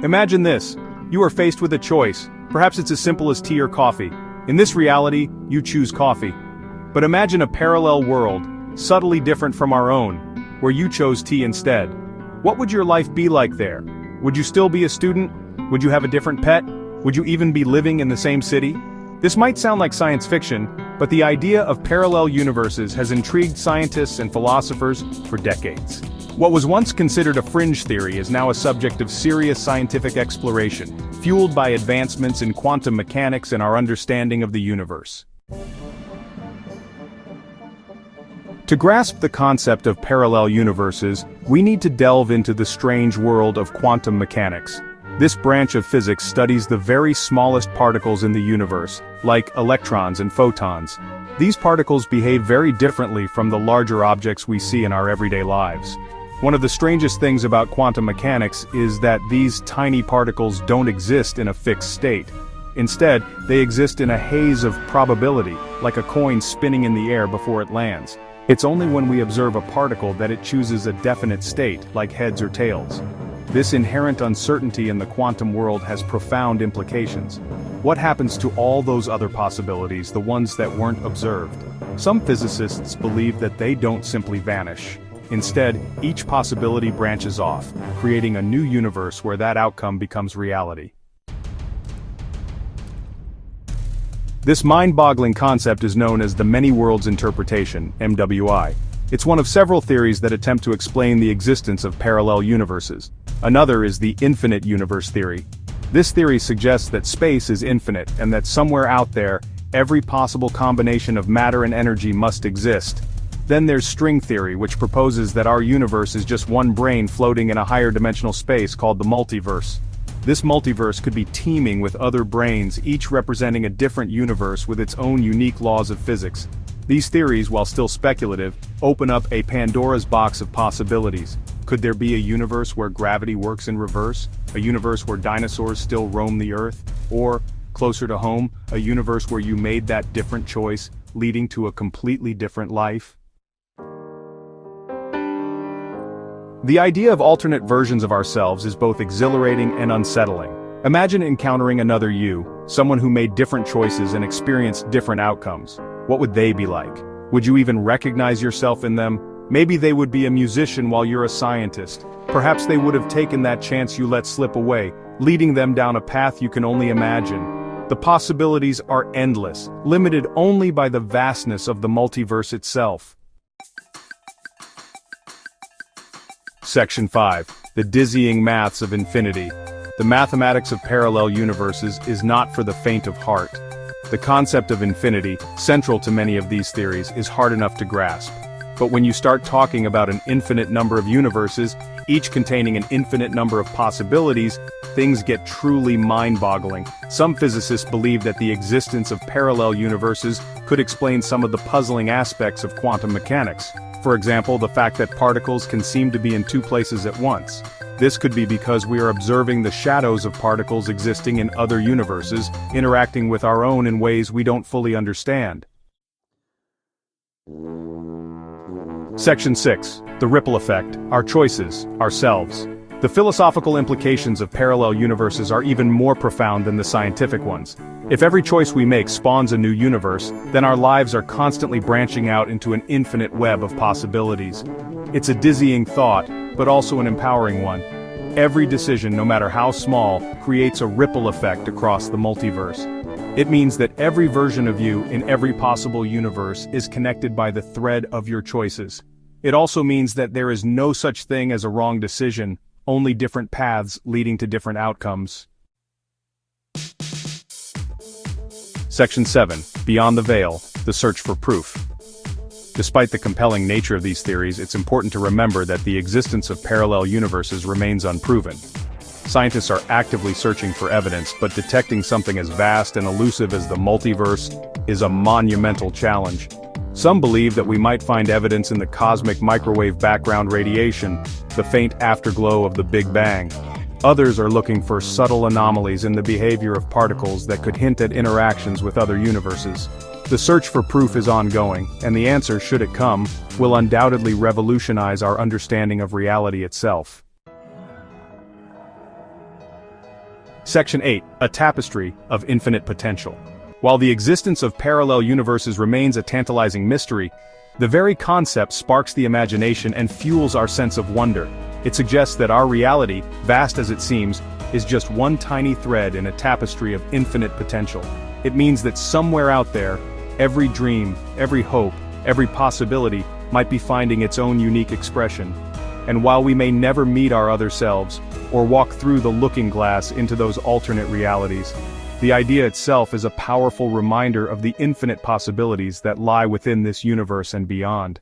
Imagine this. You are faced with a choice. Perhaps it's as simple as tea or coffee. In this reality, you choose coffee. But imagine a parallel world, subtly different from our own, where you chose tea instead. What would your life be like there? Would you still be a student? Would you have a different pet? Would you even be living in the same city? This might sound like science fiction, but the idea of parallel universes has intrigued scientists and philosophers for decades. What was once considered a fringe theory is now a subject of serious scientific exploration, fueled by advancements in quantum mechanics and our understanding of the universe. To grasp the concept of parallel universes, we need to delve into the strange world of quantum mechanics. This branch of physics studies the very smallest particles in the universe, like electrons and photons. These particles behave very differently from the larger objects we see in our everyday lives. One of the strangest things about quantum mechanics is that these tiny particles don't exist in a fixed state. Instead, they exist in a haze of probability, like a coin spinning in the air before it lands. It's only when we observe a particle that it chooses a definite state, like heads or tails. This inherent uncertainty in the quantum world has profound implications. What happens to all those other possibilities, the ones that weren't observed? Some physicists believe that they don't simply vanish. Instead, each possibility branches off, creating a new universe where that outcome becomes reality. This mind-boggling concept is known as the many worlds interpretation, MWI. It's one of several theories that attempt to explain the existence of parallel universes. Another is the infinite universe theory. This theory suggests that space is infinite and that somewhere out there, every possible combination of matter and energy must exist. Then there's string theory, which proposes that our universe is just one brain floating in a higher dimensional space called the multiverse. This multiverse could be teeming with other brains, each representing a different universe with its own unique laws of physics. These theories, while still speculative, open up a Pandora's box of possibilities. Could there be a universe where gravity works in reverse? A universe where dinosaurs still roam the earth? Or, closer to home, a universe where you made that different choice, leading to a completely different life? The idea of alternate versions of ourselves is both exhilarating and unsettling. Imagine encountering another you, someone who made different choices and experienced different outcomes. What would they be like? Would you even recognize yourself in them? Maybe they would be a musician while you're a scientist. Perhaps they would have taken that chance you let slip away, leading them down a path you can only imagine. The possibilities are endless, limited only by the vastness of the multiverse itself. Section 5. The dizzying maths of infinity. The mathematics of parallel universes is not for the faint of heart. The concept of infinity, central to many of these theories, is hard enough to grasp. But when you start talking about an infinite number of universes, each containing an infinite number of possibilities, things get truly mind-boggling. Some physicists believe that the existence of parallel universes could explain some of the puzzling aspects of quantum mechanics. For example, the fact that particles can seem to be in two places at once. This could be because we are observing the shadows of particles existing in other universes, interacting with our own in ways we don't fully understand. Section 6. The ripple effect, our choices, ourselves. The philosophical implications of parallel universes are even more profound than the scientific ones. If every choice we make spawns a new universe, then our lives are constantly branching out into an infinite web of possibilities. It's a dizzying thought, but also an empowering one. Every decision, no matter how small, creates a ripple effect across the multiverse. It means that every version of you in every possible universe is connected by the thread of your choices. It also means that there is no such thing as a wrong decision, only different paths leading to different outcomes. Section 7. Beyond the Veil, the Search for Proof. Despite the compelling nature of these theories, it's important to remember that the existence of parallel universes remains unproven. Scientists are actively searching for evidence, but detecting something as vast and elusive as the multiverse is a monumental challenge. Some believe that we might find evidence in the cosmic microwave background radiation, the faint afterglow of the Big Bang. Others are looking for subtle anomalies in the behavior of particles that could hint at interactions with other universes. The search for proof is ongoing, and the answer, should it come, will undoubtedly revolutionize our understanding of reality itself. Section 8, a tapestry of infinite potential. While the existence of parallel universes remains a tantalizing mystery, the very concept sparks the imagination and fuels our sense of wonder. It suggests that our reality, vast as it seems, is just one tiny thread in a tapestry of infinite potential. It means that somewhere out there, every dream, every hope, every possibility might be finding its own unique expression. And while we may never meet our other selves, or walk through the looking glass into those alternate realities, the idea itself is a powerful reminder of the infinite possibilities that lie within this universe and beyond.